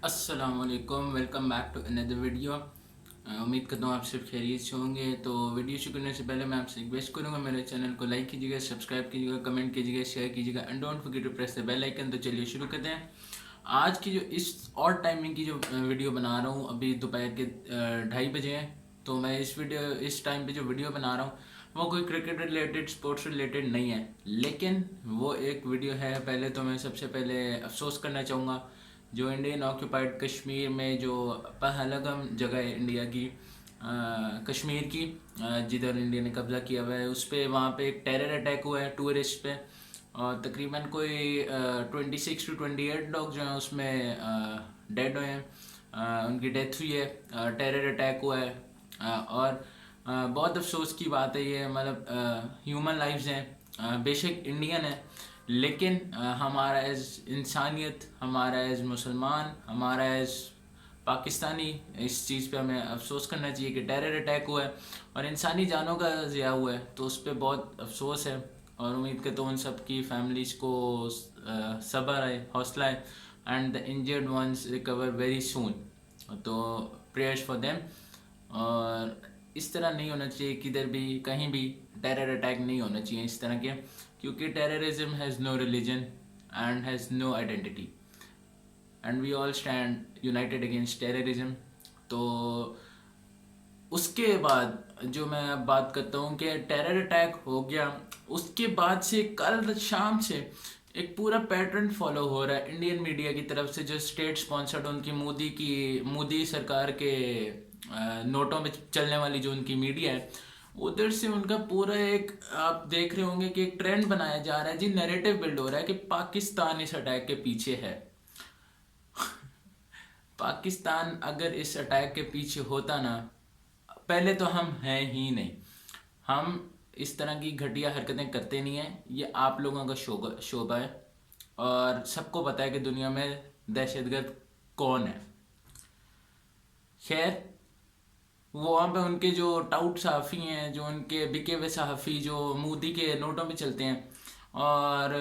अस्सलामुअलैकुम, welcome back to another video. उम्मीद करता हूँ आप सब खैरियत से होंगे। तो वीडियो शुरू करने से पहले मैं आपसे रिक्वेस्ट करूँगा, मेरे चैनल को लाइक कीजिएगा, सब्सक्राइब कीजिएगा, कमेंट कीजिएगा, शेयर कीजिएगा and don't forget to press the bell icon. तो चलिए शुरू करते हैं। आज की जो इस और टाइमिंग की जो वीडियो बना रहा हूँ, अभी दोपहर के 2:30 बजे हैं। तो मैं इस टाइम पे जो वीडियो बना रहा हूँ वो कोई क्रिकेट रिलेटेड, स्पोर्ट्स रिलेटेड नहीं है, लेकिन वो एक वीडियो है। पहले तो मैं सबसे पहले अफसोस करना चाहूँगा जो इंडियन ऑक्यूपाइड कश्मीर में जो पहलगम जगह है इंडिया की, कश्मीर की, जिधर इंडिया ने कब्जा किया हुआ है, उस पर वहाँ पे एक टेरर अटैक हुआ है टूरिस्ट पे। और तकरीबन कोई 26 to 28 लोग जो हैं उसमें डेड हुए हैं, उनकी डेथ हुई है, टेरर अटैक हुआ है। और बहुत अफसोस की बात है ये, मतलब ह्यूमन लाइफ्स हैं, बेशक इंडियन है, लेकिन हमारा एज इंसानियत, हमारा एज मुसलमान, हमारा एज पाकिस्तानी, इस चीज़ पे हमें अफसोस करना चाहिए कि टेरर अटैक हुआ है और इंसानी जानों का ज़िया हुआ है। तो उस पर बहुत अफसोस है और उम्मीद करता हूँ उन सब की फैमिलीज़ को सब्र आए, हौसला आए and the injured ones recover very soon. तो प्रेयर्स फॉर देम। और इस तरह नहीं होना चाहिए, किधर भी कहीं भी टेरर अटैक नहीं होना चाहिए इस तरह के, क्योंकि terrorism has no religion and has no identity and we all stand united against terrorism. तो उसके बाद जो मैं अब बात करता हूँ कि टेरर अटैक हो गया, उसके बाद से कल शाम से एक पूरा पैटर्न फॉलो हो रहा है इंडियन मीडिया की तरफ से, जो स्टेट स्पॉन्सर्ड उनकी मोदी सरकार के नोटों में चलने वाली जो उनकी मीडिया है, उधर से उनका पूरा एक, आप देख रहे होंगे कि एक ट्रेंड बनाया जा रहा है जी, नैरेटिव बिल्ड हो रहा है कि पाकिस्तान इस अटैक के पीछे है। पाकिस्तान अगर इस अटैक के पीछे होता ना, पहले तो हम हैं ही नहीं, हम इस तरह की घटिया हरकतें करते नहीं हैं, ये आप लोगों का शोभा है। और सबको पता है कि दुनिया में दहशतगर्द कौन है। खैर, वो वहाँ पे उनके जो टाउट सहाफ़ी हैं, जो उनके बिके हुए सहाफ़ी जो मोदी के नोटों पे चलते हैं, और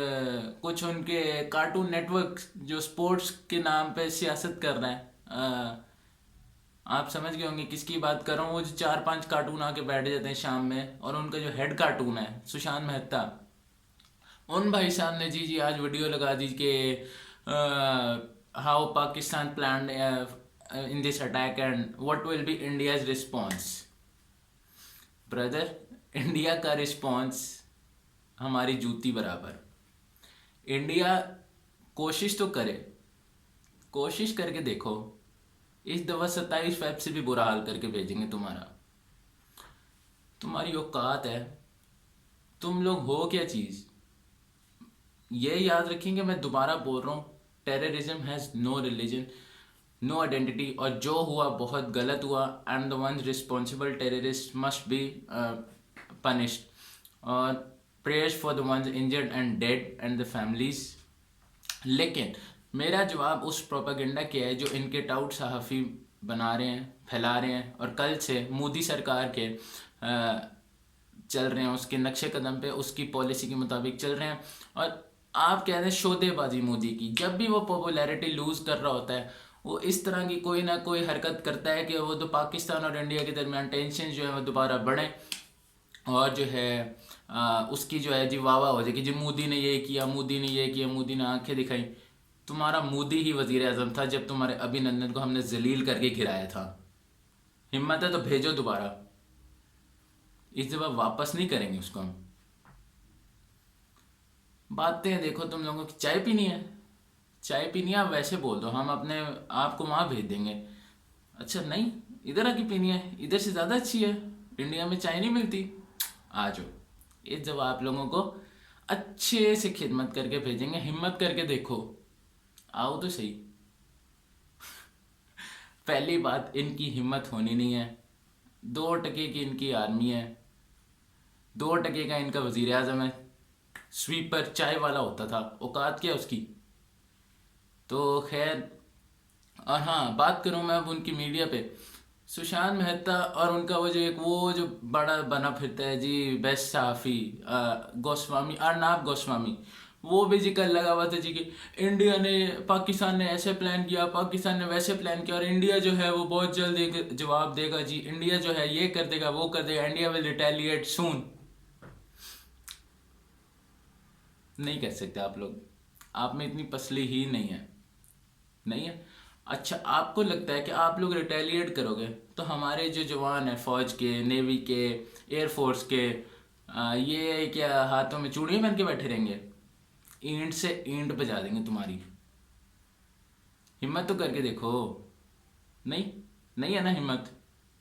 कुछ उनके कार्टून नेटवर्क जो स्पोर्ट्स के नाम पे सियासत कर रहे हैं, आप समझ गए होंगे किसकी बात कर रहा हूँ। वो जो 4-5 कार्टून आके बैठ जाते हैं शाम में, और उनका जो हेड कार्टून है सुशांत मेहता, उन भाई साहब ने जी आज वीडियो लगा दी कि how Pakistan plan in this attack and what will be India's response. Brother, India का रिस्पॉन्स हमारी जूती बराबर। इंडिया कोशिश तो करे, कोशिश करके देखो, इस दफा 27 फेब से भी बुरा हाल करके भेजेंगे तुम्हारा। तुम्हारी औकात है, तुम लोग हो क्या चीज़, ये याद रखेंगे। मैं दोबारा बोल रहा हूँ, terrorism has no religion, no identity, और जो हुआ बहुत गलत हुआ and the ones responsible terrorist must be punished. और prayers for the ones injured and dead and the families. लेकिन मेरा जवाब उस प्रोपागेंडा के है जो इनके टाउट सहाफ़ी बना रहे हैं, फैला रहे हैं, और कल से मोदी सरकार के चल रहे हैं, उसके नक्शे कदम पे, उसकी पॉलिसी के मुताबिक चल रहे हैं। और आप कह रहे हैं शोदेबाजी मोदी की, जब भी वो पॉपुलैरिटी लूज़ कर रहा होता है, वो इस तरह की कोई ना कोई हरकत करता है कि वो तो पाकिस्तान और इंडिया के दरमियान टेंशन जो है वो दोबारा बढ़े, और जो है उसकी जो है जी वाह वाह हो जाएगी जी, मोदी ने ये किया, मोदी ने ये किया, मोदी ने आंखें दिखाई। तुम्हारा मोदी ही वजीर आजम था जब तुम्हारे अभिनंदन को हमने जलील करके गिराया था। हिम्मत है तो भेजो दोबारा, इस दफा वापस नहीं करेंगे उसको हम। बातें देखो, तुम लोगों की चाय पीनी है, चाय पीनी है, आप वैसे बोल दो, हम अपने आप को वहाँ भेज देंगे। अच्छा नहीं, इधर आके पीनी है, इधर से ज़्यादा अच्छी है, इंडिया में चाय नहीं मिलती, आ जाओ। इस जब आप लोगों को अच्छे से खिदमत करके भेजेंगे, हिम्मत करके देखो, आओ तो सही। पहली बात, इनकी हिम्मत होनी नहीं है। 2 टके की इनकी आर्मी है, 2 टके का इनका वजीर आजम है, स्वीपर चाय वाला होता था, औकात क्या उसकी। तो खैर, और हाँ, बात करूँ मैं अब उनकी मीडिया पे, सुशांत मेहता और उनका वो जो बड़ा बना फिरता है जी बेस्ट सहाफ़ी, गोस्वामी, अर्नाब गोस्वामी, वो भी जी कल लगा हुआ था जी कि इंडिया ने, पाकिस्तान ने ऐसे प्लान किया, पाकिस्तान ने वैसे प्लान किया, और इंडिया जो है वो बहुत जल्द एक जवाब देगा जी, इंडिया जो है ये कर देगा वो कर देगा, इंडिया विल रिटेलिएट सून। नहीं कह सकते आप लोग, आप में इतनी पसली ही नहीं है, नहीं है। अच्छा, आपको लगता है कि आप लोग रिटेलिएट करोगे तो हमारे जो जवान हैं फौज के, नेवी के, एयरफोर्स के, ये क्या हाथों में चूड़ियाँ पहन के बैठे रहेंगे? ईंट से ईंट बजा देंगे तुम्हारी। हिम्मत तो करके देखो। नहीं, नहीं है ना हिम्मत,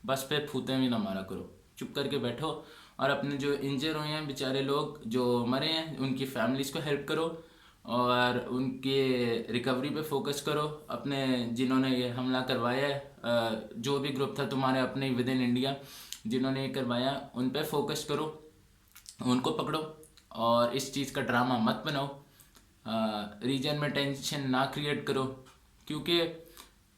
बस पे फूते भी ना मारा करो, चुप करके बैठो और अपने जो इंजर हुए हैं बेचारे लोग जो मरे हैं उनकी फैमिलीज को हेल्प करो और उनके रिकवरी पे फोकस करो। अपने जिन्होंने ये हमला करवाया है, जो भी ग्रुप था तुम्हारे अपने विद इन इंडिया जिन्होंने ये करवाया, उन पे फोकस करो, उनको पकड़ो और इस चीज़ का ड्रामा मत बनाओ। रीजन में टेंशन ना क्रिएट करो, क्योंकि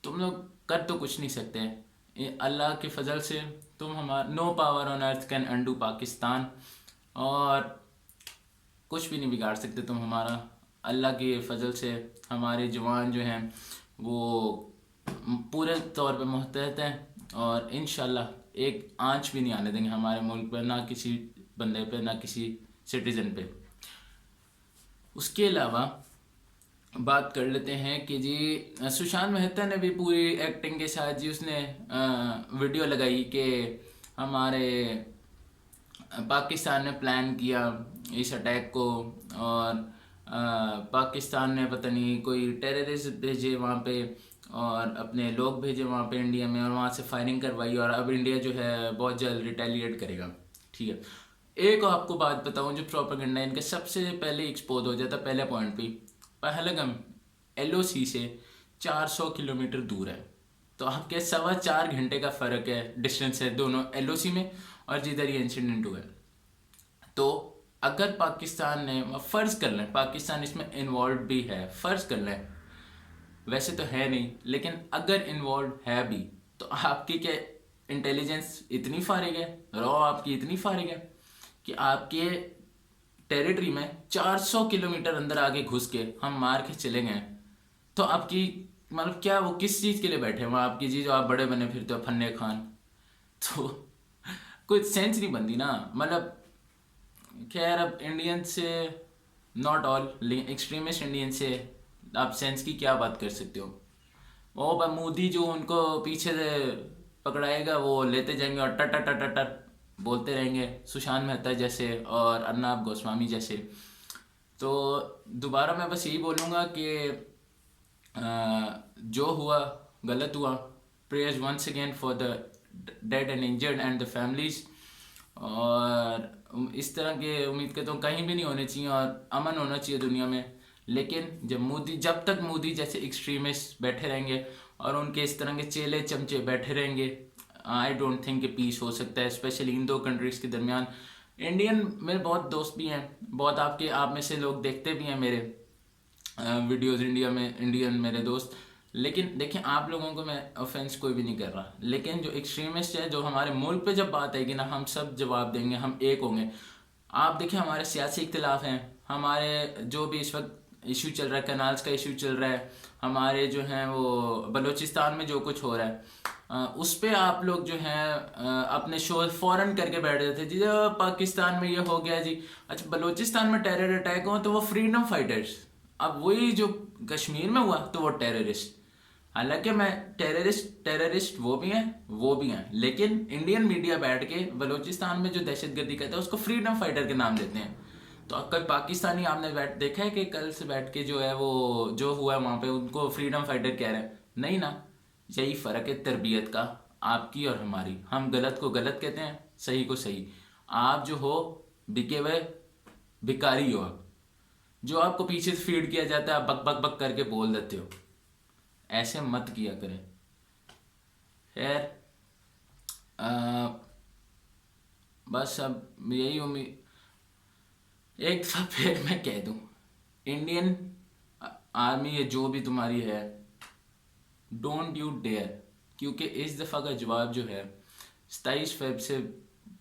तुम लोग कर तो कुछ नहीं सकते हैं। अल्लाह के फजल से तुम हमारा, no power on earth can undo Pakistan, और कुछ भी नहीं बिगाड़ सकते तुम हमारा। अल्लाह के फजल से हमारे जवान जो हैं वो पूरे तौर पे मुस्तैद हैं और इंशाल्लाह एक आंच भी नहीं आने देंगे हमारे मुल्क पे, ना किसी बंदे पे, ना किसी सिटीज़न पे। उसके अलावा बात कर लेते हैं कि जी सुशांत मेहता ने भी पूरी एक्टिंग के साथ जी उसने वीडियो लगाई कि हमारे पाकिस्तान ने प्लान किया इस अटैक को, और पाकिस्तान ने पता नहीं कोई टेररिस्ट भेजे वहाँ पे और अपने लोग भेजे वहाँ पे इंडिया में, और वहाँ से फायरिंग करवाई, और अब इंडिया जो है बहुत जल्द रिटेलिएट करेगा। ठीक है, एक आपको बात बताऊँ, जो प्रोपेगेंडा इनके सबसे पहले एक्सपोज हो जाता पहले पॉइंट पे, पहलगाम LOC से 400 किलोमीटर दूर है, तो आपके 4.25 घंटे का फ़र्क है, डिस्टेंस है दोनों LOC में और जिधर ये इंसिडेंट हुआ है। तो अगर पाकिस्तान ने, फ़र्ज़ कर लें पाकिस्तान इसमें इन्वॉल्व भी है, फ़र्ज़ कर लें, वैसे तो है नहीं लेकिन अगर इन्वॉल्व है भी, तो आपकी क्या इंटेलिजेंस इतनी फारिग है, रॉ आपकी इतनी फारिग है कि आपके टेरिटरी में 400 किलोमीटर अंदर आगे घुस के हम मार के चले गए, तो आपकी मतलब क्या, वो किस चीज़ के लिए बैठे वहाँ आपकी जी, जो आप बड़े बने फिरते हो फन्ने खान, तो कोई सेंस नहीं बनती ना। मतलब खैर, अब इंडियन से, नॉट ऑल, लेकिन एक्सट्रीमिस्ट इंडियन से आप सेंस की क्या बात कर सकते हो? वो मोदी जो उनको पीछे से पकड़ाएगा वो लेते जाएंगे और टर टर टर टर टर बोलते रहेंगे, सुशांत मेहता जैसे और अर्नब गोस्वामी जैसे। तो दोबारा मैं बस यही बोलूँगा कि जो हुआ गलत हुआ, prayers once again for the dead and injured and the families, और इस तरह के उम्मीद करता हूँ कहीं भी नहीं होने चाहिए और अमन होना चाहिए दुनिया में। लेकिन जब तक मोदी जैसे एक्सट्रीमिस्ट बैठे रहेंगे और उनके इस तरह के चेले चमचे बैठे रहेंगे, आई डोंट थिंक कि पीस हो सकता है, स्पेशली इन दो कंट्रीज़ के दरमियान। इंडियन मेरे बहुत दोस्त भी हैं, बहुत आप में से लोग देखते भी हैं मेरे वीडियोस इंडिया में, इंडियन मेरे दोस्त। लेकिन देखिए, आप लोगों को मैं ऑफेंस कोई भी नहीं कर रहा, लेकिन जो एक्सट्रीमिस्ट है, जो हमारे मुल्क पे जब बात आएगी ना, हम सब जवाब देंगे, हम एक होंगे। आप देखिए, हमारे सियासी इख्तिलाफ हैं, हमारे जो भी इस वक्त इशू चल रहा है, कनाल्स का इशू चल रहा है, हमारे जो हैं वो बलूचिस्तान में जो कुछ हो रहा है, उस पे आप लोग जो हैं अपने शो फ़ौरन करके बैठ जाते जी, पाकिस्तान में ये हो गया जी, अच्छा बलूचिस्तान में टेरर अटैक हो तो वो फ्रीडम फाइटर्स, अब वही जो कश्मीर में हुआ तो वो टेररिस्ट। हालांकि मैं टेररिस्ट वो भी हैं, लेकिन इंडियन मीडिया बैठ के बलूचिस्तान में जो दहशतगर्दी करता है उसको फ्रीडम फाइटर के नाम देते हैं। तो कल पाकिस्तानी आपने देखा है कि कल से बैठ के जो है वो जो हुआ है वहाँ पे उनको फ्रीडम फाइटर कह रहे हैं? नहीं ना। यही फ़र्क है तरबियत का, आपकी और हमारी। हम गलत को गलत कहते हैं, सही को सही। आप जो हो बिके हुए भिकारी हो, आप जो आपको पीछे से फीड किया जाता है आप बक बक बक करके बोल देते हो, ऐसे मत किया करें। खैर, बस अब यही उम्मीद, एक दफ़ा फिर मैं कह दूं, इंडियन आर्मी ये जो भी तुम्हारी है, डोंट यू डेयर, क्योंकि इस दफ़ा का जवाब जो है 27 फ़रवरी से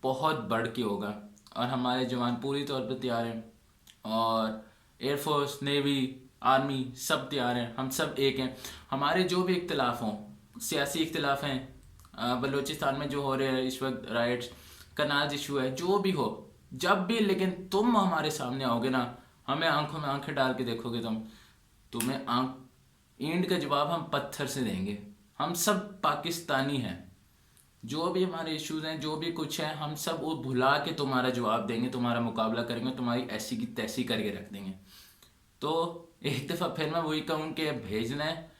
बहुत बढ़ के होगा और हमारे जवान पूरी तौर पर तैयार हैं। और एयरफोर्स, नेवी, आर्मी सब तैयार हैं, हम सब एक हैं। हमारे जो भी इख्तलाफ हों, सियासी इख्तलाफ हैं, बलूचिस्तान में जो हो रहे हैं इस वक्त राइट्स, कनाज इशू है, जो भी हो, जब भी, लेकिन तुम हमारे सामने आओगे ना, हमें आंखों में आंखें डाल के देखोगे तुम्हें ईंट का जवाब हम पत्थर से देंगे। हम सब पाकिस्तानी हैं, जो भी हमारे इश्यूज हैं, जो भी कुछ है, हम सब वो भुला के तुम्हारा जवाब देंगे, तुम्हारा मुकाबला करेंगे, तुम्हारी ऐसी की तैसी करके रख देंगे। तो एक दफ़ा फिर मैं वही कहूँ कि भेजना है,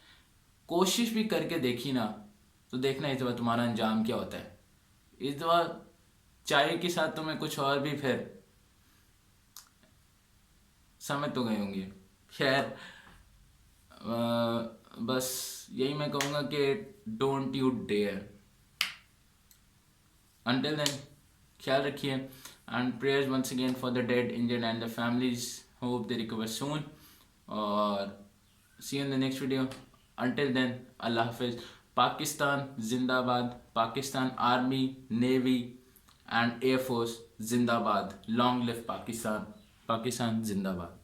कोशिश भी करके देखी ना, तो देखना इस दफ़ा तुम्हारा अंजाम क्या होता है। इस दफ़ा चाय के साथ तुम्हें कुछ और भी फिर समझ तो गए होंगे। खैर, बस यही मैं कहूँगा कि don't you dare. Until then, ख्याल रखिए, and prayers once again for the dead, injured and the families. Hope they recover soon. और see you in the next video. Until then, Allah Hafiz. Pakistan Zindabad. Pakistan Army, Navy and Air Force Zindabad. Long live Pakistan. Pakistan Zindabad.